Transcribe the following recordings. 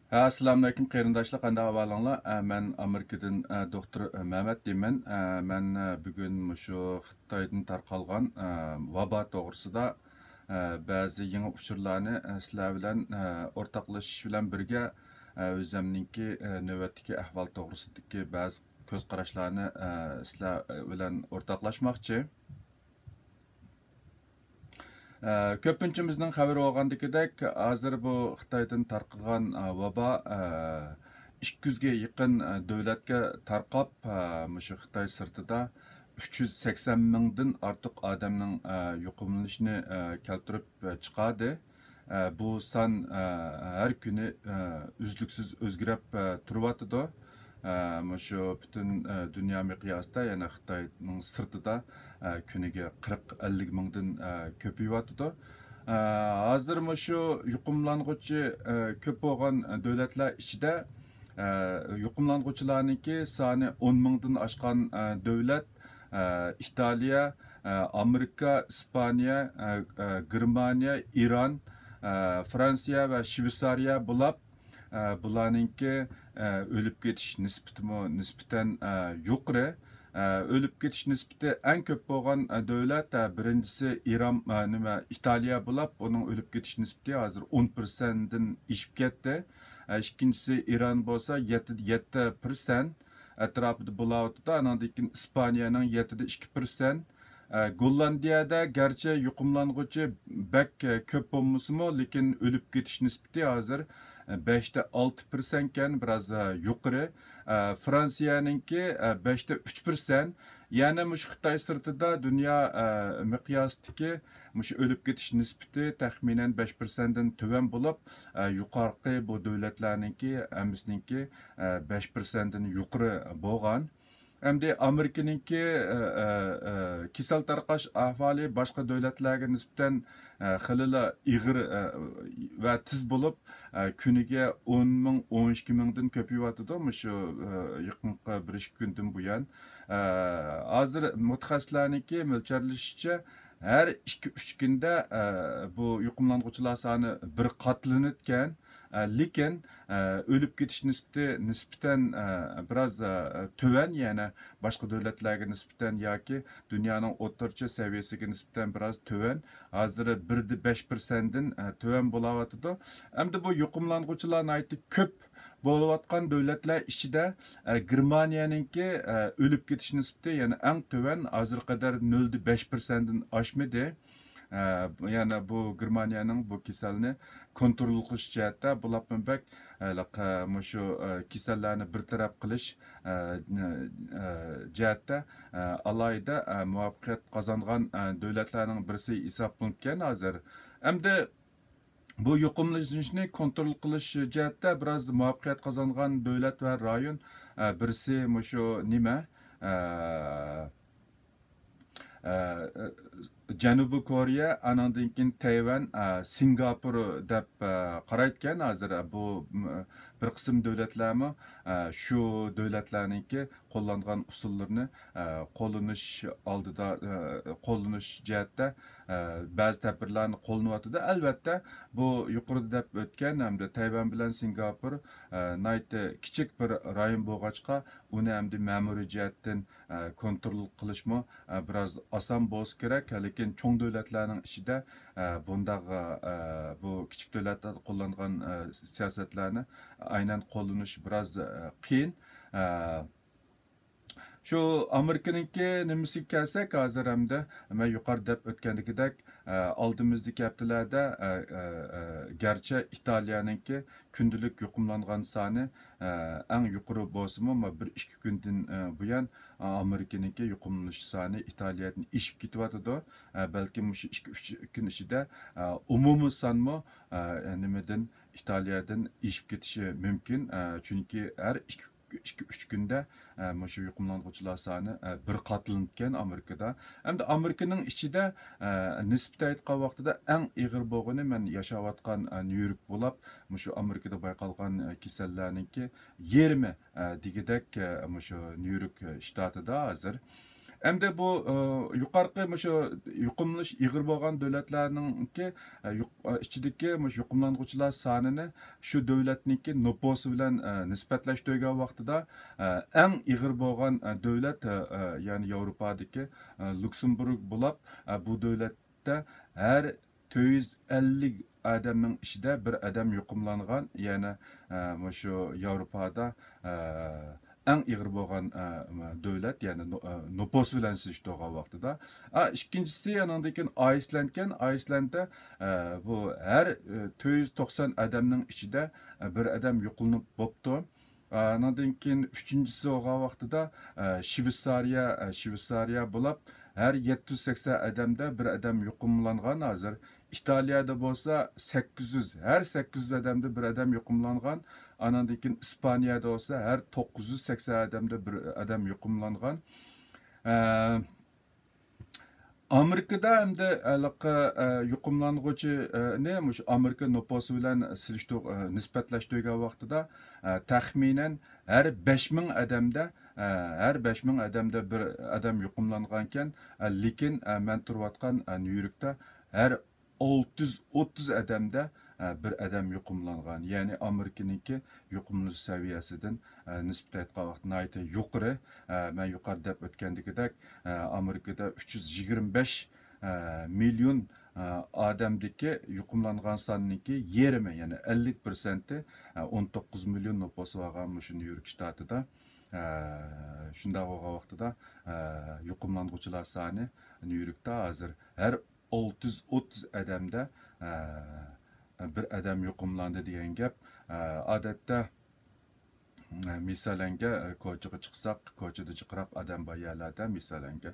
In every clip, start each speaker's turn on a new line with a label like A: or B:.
A: Assalamu alaykum qarindoshlar, qanday ahvolinglar? Men Amerikadan doktor Mehmet deyman. Men bugun shu Xitoydan tarqalgan vabo to'g'risida ba'zi yangi uchurlarni sizlar bilan o'rtoqlashish bilan birga o'zimninki navbatdagi ahvol to'g'risidagi ba'zi ko'z qarashlarni sizlar bilan o'rtoqlashmoqchi. Ko'pinchimizning xabari olgandagidek, hozir bu Xitoydan tarqagan vabo 200 ga yaqin davlatga tarqab, shu Xitoy sirtida 380 mingdan ortiq odamning yo'qolishini keltirib chiqadi. Bu son har kuni uzluksiz o'zgarib turyotidi. Shu butun dunyo miqyosida, yana Xitoyning sirtida kuniga 40-50 mingdan ko'payyotidi. Hozir shu yuqumlang'uchi ko'p bo'lgan davlatlar ichida yuqumlang'uchilarningki soni 10 mingdan oshgan davlat Italiya, Amerika, Ispaniya, Germaniya, Iran, Fransiya va Shveysariya bo'lib, bularninki o'lib ketish nisbatan yuqori. O'lib ketish nisbati eng ko'p bo'lgan davlat birinchisi Iran Italiya bo'lib, uning o'lib ketish nisbati hozir 10% dan oshib ketdi. Ikkinchisi Iran bo'lsa 7% atrofida bo'layotdi. Andan keyin Ispaniyaning 7-2%. Gollandiyada garchi yuqumlang'uchi bak ko'p bo'lmasa-mu, lekin o'lib ketish nisbati hozir 5-6% ekan, biroz yuqori. Fransiyaninki 5-3%. Ya'ni mush Xitoy sirtida dunyo miqyosidagi mush o'lib ketish nisbati taxminan 5% dan tuvan bo'lib, yuqorqi bu davlatlarninki hamisininki 5% dan yuqori bo'lgan. Endi Amerikaninki kasal tarqash ahvoli boshqa davlatlarga nisbatan xilila ig'ir va tiz bo'lib, kuniga 10 ming, 12 mingdan ko'payyotidi. Shu yaqinqi 1-2 kundan buyon. Hozir mutaxassislarniki mo'ljallashicha har 2-3 kunda bu yuqumlang'uchilar soni bir qatlanayotgan. Lekin o'lib ketish nisbatan biroz tuvan, yana boshqa davlatlarga nisbatan yoki dunyoning o'rtacha saviyasiga nisbatan biroz tuvan. Hozir 1-5% dan tuvan bo'layotidi. Endi bu yuqumlang'uchilar ko'p bo'layotgan davlatlar ichida Germaniyaninki o'lib ketish nisbati yana eng tuvan, hozir qadar 0,5% dan oshmadi. Yani bu Germaniyaning bu kasalni kontrol qilish jihatda bulapmanbak shu kasallarni bartaraf qilish jihatda alayda muvaffaqiyat qozongan davlatlarning birisi hisoblangan hozir. Endi bu yuqumlanishni kontrol qilish jihatda biroz muvaffaqiyat qozongan davlat va rayon birisi shu nima? Janubiy Koreya, andan keyin Tayvan, Singapur deb qarayotgan. Hozir bu bir qism davlatlarmi shu davlatlarningki qo'llangan usullarni qo'llanish oldida qo'llanish jihatda ba'zi tadbirlarni qo'llanayotdi. Albatta bu yuqorida deb o'tgan hamda Tayvan bilan Singapur kichik bir rayon bo'lg'achqa, uni hamda ma'muriy jihatdan kontrol qilishmi biroz oson bo'lsa kerak. Lekin cho'ng davlatlarning ichida bundaq bu kichik davlatlar qo'llangan siyosatlarni aynan qo'llanish biroz qiyin. Şu Amerika'nınki nimasiga kelsak, hozir hamda men yuqorida deb o'tgandagidek oldimizdagi haftalarda garchi Italiyaninki kundalik yuqumlangan soni eng yuqori bo'lsa-mu, 1-2 kundan buyon Amerikaninki yuqumlanish soni Italiyadan oshib ketyotidi. Balki shu 2-3 kun ichida umumiy sonmi nimadan Italiyadan oshib ketishi mumkin. Chunki har 2-3 kunda shu yuqumlanuvchilar soni bir qatlangan Amerikada. Hamda Amerikaning ichida nisbatan aytgan vaqtida eng ig'ir bo'lgani men yashayotgan New York bo'lib, shu Amerikada bayqalgan kasallarningki yarmi degidek shu New York shtatida hozir. Endi bu yuqorqi shu yuqumlanish ig'ir bo'lgan davlatlarningki ichidagi yuqumlanuvchilar sonini shu davlatniki nupusi bilan nisbatlash turgan vaqtida eng ig'ir bo'lgan davlat ya'ni Yevropadagi Luksemburg bo'lib, bu davlatda har 450 adamning ichida bir adam yuqumlangan, ya'ni shu Yevropada eng ig'ir bo'lgan davlat, ya'ni nupus bilan solishtirgan vaqtida. Ikkinchisi yandan keyin Icelandda bu har 490 adamning ichida bir adam yo'qolinib bo'pti. Ondan keyin uchinchisi bo'lgan vaqtida Shveysariya bo'lib, her 780 adamda bir adam yuqumlangan. Hozir İtaliyada bo'lsa 800, her 800 adamda bir adam yuqumlangan. Ondan keyin İspaniyada olsa her 980 adamda bir adam yuqumlangan. Amerikada hamda yuqumlanguvchi mush Amerika nupusi bilan nisbatlashtirgan vaqtida taxminan har 5000 adamda bir adam yuqumlangan ekan, lekin men turayotgan New Yorkda har 630 adamda bir adam yuqumlangan. Ya'ni Amerikaniki yuqumlanish saviyasidan nisbatan aytgan vaqtda ayta yuqori. Men yuqori deb o'tgandagidek Amerikada 325 milyon odamdagi yuqumlangan sonninki yerimi, ya'ni 50%, 19 milyon nupusi bo'lgan shu New York shtatida. Shunda bo'lgan vaqtida yuqumlanuvchilar soni New Yorkda hozir har 630 adamda bir adam yuqumlandi degan gap. Odatda misalanga ko'chaga chiqsak, ko'chada chiqrab adam bor yerlarda misalanga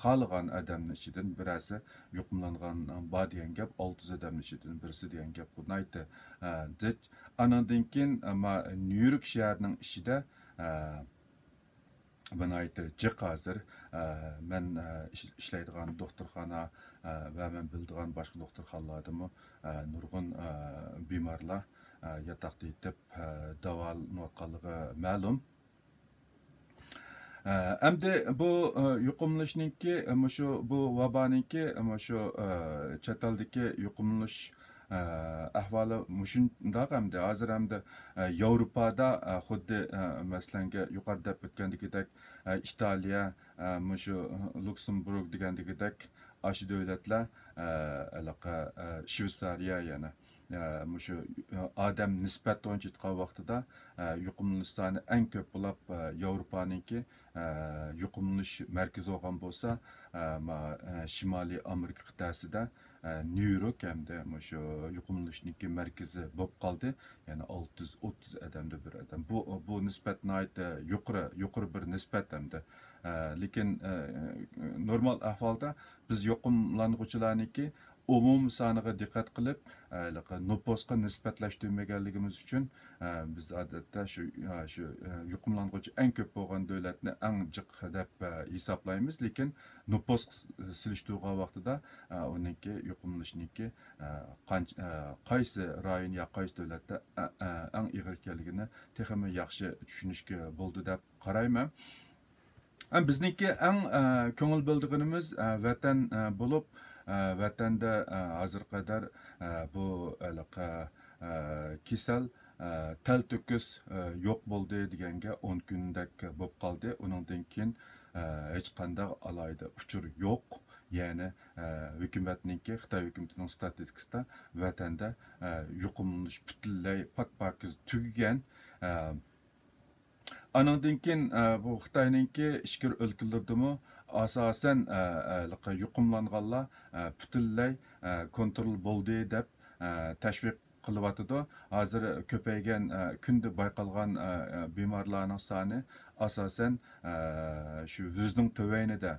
A: xohlagan odamning ichidan birasi yuqumlangan bor degan gap, 600 odamning ichidan birisi degan gap buni aytdi. Andan keyin New York shahrining ichida buni aytdi. Hozir men ishlaydigan doktorxona va men bildigan boshqa doktorxonalardami nurg'un bemorlar yatakta yetib davolanayotganligi ma'lum. Endi bu yuqumlanishninki bu vaboninki shu chet eldagi yuqumlanish ahvoli mushundoq hamda hozir hamda Yevropada xuddi masalanga yuqorida deb o'tgandagidek Italiya, shu Luksemburg degandagidek aşı davlatlar Shveysariya yana shu odam nisbat o'nchitgan vaqtida yuqumlanish soni eng ko'p bo'lib Yevropaniki yuqumlanish markazi bo'lgan bo'lsa Shimoliy Amerika qit'asida New York hamda shu yuqumlanishning markazi bo'lib qoldi. Ya'ni 630 adamda bir adam. Bu nisbat yuqori bir nisbat hamda. Lekin normal ahvolda biz yuqumlanuvchilarniki umum soniga diqqat qilib, nupusga nisbatlashtirmaganligimiz uchun biz odatda shu yuqumlanuvchi eng ko'p bo'lgan davlatni eng jiq deb hisoblaymiz, lekin nupus silishtirgan vaqtida uningki yuqumlanishniki qaysi rayon yo qaysi davlatda eng ig'ir ekanligini texmi yaxshi tushunishga bo'ldi deb qarayman. Bizniki eng ko'ngil bildiganimiz vatan bo'lib, vatanda hozir qadar bu kasal tal to'kis yo'q bo'ldi deganga 10 kundak bo'lib qoldi. Undan keyin hech qanday alayda uchur yo'q. Ya'ni hukumatningki, Xitoy hukumatining statistikasida vatanda yuqumlanish butunlay pak-pakiz tugagan. Andan keyin bu Xitoyninki ishkir o'lkalardimi asosan yuqumlanganlar butunlay kontrol bo'ldi deb tashviq qilyotdi. Hozir ko'paygan kunda bayqalgan bemorlarning soni asosan shu vuzning tovanida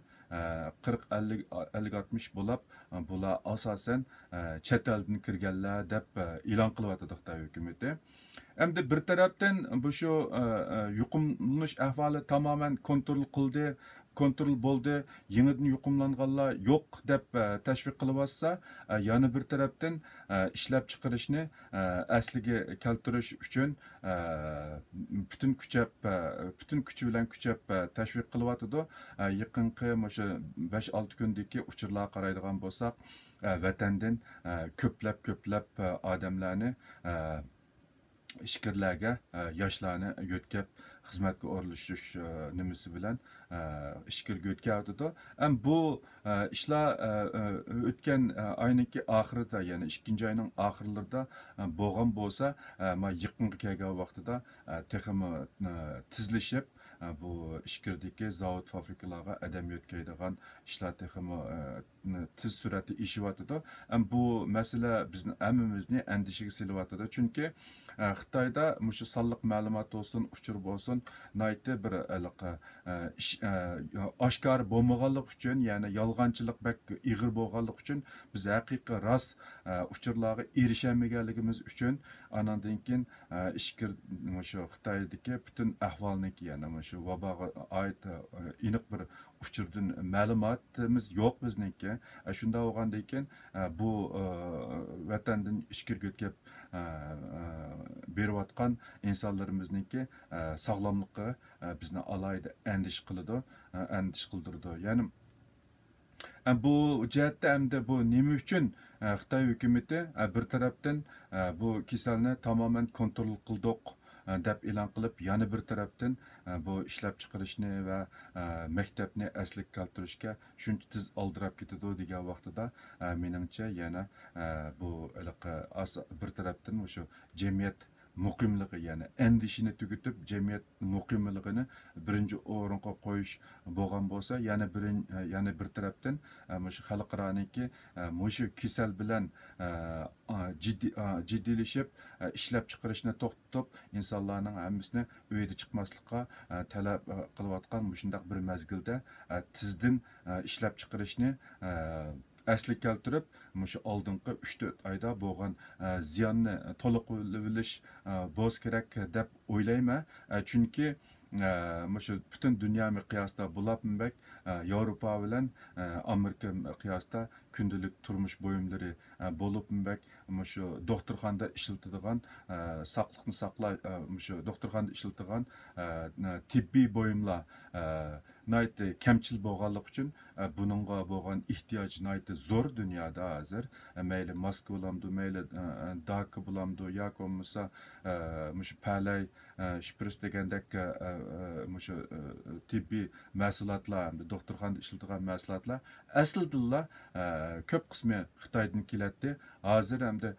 A: 40-50-60 bo'lib, bular asosan chet eldan kirganlar deb e'lon qilyotdi Xitoy hukumati. Endi bir tarafdan bu shu yuqumlanish ahvoli tamoman kontrol qildi, kontrol bo'ldi, yangidan yuqumlanganlar yo'q deb tashviq qilyotsa, yana bir tarafdan ishlab chiqarishni asliga keltirish uchun butun kuchab butun kuchi bilan kuchab tashviq qilyotidi. Yaqinqi o'sha 5-6 kundagi uchurlarga qaraydigan bo'lsak, vatandan ko'plab odamlarni ishkirlarga, yoshlarni yo'tkab xizmatga o'rlashish nimasi bilan ishkirga o'tkazdi. Bu ishlar o'tgan oyning oxirida, ya'ni 2-oyning oxirlarida bo'lgan bo'lsa, yaqinga kelgan vaqtida texmi tizlashib, bu ishkirdagi zavod fabrikalarga adam yo'tkaydigan ishlar texmi tez suratda ishyapti. Bu masala bizni hammamizni andishaga solyapti. Chunki Xitoyda mushu sonliq ma'lumot bo'lsin, uchur bo'lsin, nayti bir oshkor bo'lmaganlik uchun, ya'ni yolg'onchilik bak ig'ir bo'lganlik uchun biz haqiqiy rost uchurlarga erishaolmaganligimiz uchun anandan keyin ishkir mushu Xitoydagi butun ahvolniki, ya'ni mushu vaboga oid aniq bir uchurdan ma'lumotimiz yo'q bizniki. Shunda bo'lgandan keyin bu vatandan ishkirga o'tkab berayotgan insonlarimizniki sog'lomlikqa bizni alayda andish qiladi, andish qildirdi. Ya'ni bu jihatda hamda bu nima uchun Xitoy hukumati bir tarafdan bu kasalni tamoman kontrol qildik deb e'lon qilib, yana bir tarafdan bu ishlab chiqarishni va maktabni asliga keltirishga shuncha tez oldirab ketadi degan vaqtida meningcha yana bu bir tarafdan o'sha jamiyat muqimligi, ya'ni andishini tugutib jamiyat muqimligini birinchi o'ringa qo'yish bo'lgan bo'lsa, yana bir tarafdan shu xalqaroniki mushu kasal bilan jiddiylashib ishlab chiqarishni to'xtatib, insonlarning hammasini uyda chiqmaslikqa talab qilayotgan shunday bir mazgilda tizdan ishlab chiqarishni asli keltirib, mushu oldingi 3-4 oyda bo'lgan ziyonni to'liq o'lish bo'z kerak deb o'ylayman. Chunki mushu butun dunyo miqyosida bulabmbek Yevropa bilan Amerika miqyosida kundalik turmush buyumlari bo'libmbek mushu doktorxonada ishiladigan saqliqni saqlash, mushu doktorxonada ishiladigan tibbiy buyumlar nayti kamchil bo'lganlik uchun buningga bo'lgan ehtiyoj nayti zo'r dunyoda hozir. Mayli maska bo'lamdi, mayli daka bo'lamdi, yoki bo'lmasa mushu palay shpris degandek mushu tibbiy mahsulotlar, doktorxonada ishiladigan mahsulotlar aslida ko'p qismi Xitoydan keladi. Hozir hamda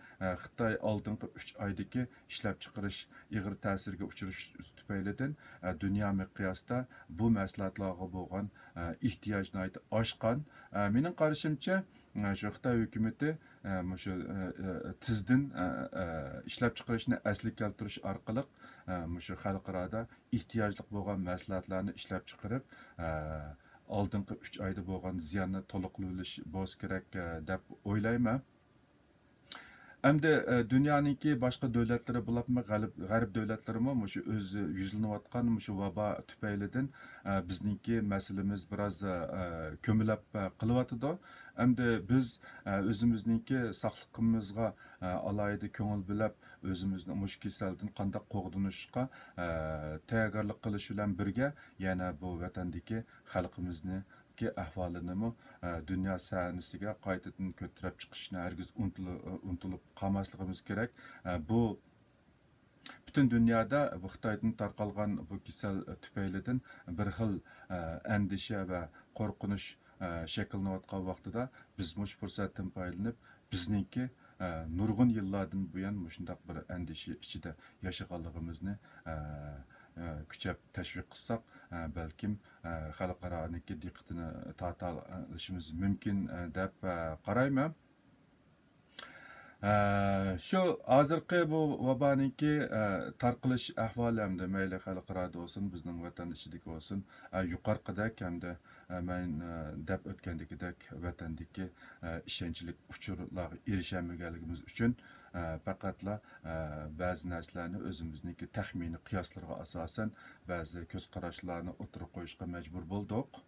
A: Xitoy oldingi 3 oydagi ishlab chiqarish ig'ir ta'sirga uchrash tufaylidan dunyo miqyosida bu mahsulotlarga bo'lgan ehtiyojni oshgan. Mening qarashimcha, shu Xitoy hukumati shu tizdan ishlab chiqarishni asli keltirish orqali shu xalqaroda ehtiyojli bo'lgan mahsulotlarni ishlab chiqarib oldingi 3 oyda bo'lgan ziyonni to'liqlash bo'lishi kerak deb o'ylayman. Hamda dunyoninki boshqa davlatlari bo'libmi, g'arb davlatlarimi shu o'zi yuzlanayotgan shu vabo tufaylidan bizningki masalamiz biroz ko'milab qilyotidi. Hamda biz o'zimizningki sog'lig'imizga alohida ko'ngil bilib, o'zimizni mush kasaldan qanday qo'g'dinishga tayyorgarlik qilish bilan birga yana bu vatandagi xalqimizni ahvolini dunyo sahnasiga qaytadan ko'tarib chiqishni hargiz unutilib qolmasligimiz kerak. Bu butun dunyoda bu Xitoydan tarqalgan bu kasal tufaylidan bir xil andisha va qo'rqinish shakllanayotgan vaqtida biz mush fursatdan foydalanib bizningki nurg'un yillardan buyon shunday bir andisha ichida yashaganligimizni kuchab tashviq qilsak, balkim xalqaroniki diqqatini tortishimiz mumkin deb qarayman. Shu hozirgi bu vaboninki tarqalish ahvoli hamda mayli xalqaro bo'lsin, bizning vatan ichidagi bo'lsin, yuqorqidek hamda men deb o'tgandagidek vatandagi ishonchli uchurlarga erishaolmaganligimiz uchun faqatla ba'zi narsalarni o'zimizniki taxminiy qiyoslarga asosan ba'zi ko'z qarashlarni o'tirib qo'yishga majbur bo'ldik.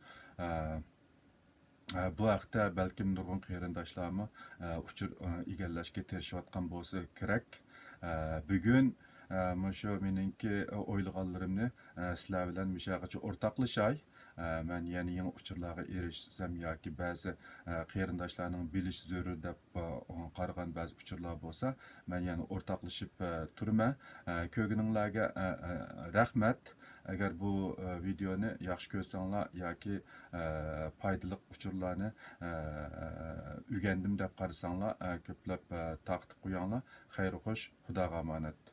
A: Bu haqda balkim nurg'un qarindoshlarmi uchur egallashga tirishayotgan bo'lsa kerak. Bugun shu meningki o'ylaganlarimni sizlar bilan mishaqacha o'rtoqlashay. Men yana yangi uchurlarga erishsam yoki ba'zi qarindoshlarning bilish zarur deb qaragan ba'zi uchurlar bo'lsa, men yana o'rtoqlashib turman. Ko'rganinglarga rahmat. Agar bu videoni yaxshi ko'rsanglar yoki foydali uchurlarni o'rgandim deb qarasanglar, ko'plab taqib qo'yinglar. Xayr xo'sh, Xudoga omonat.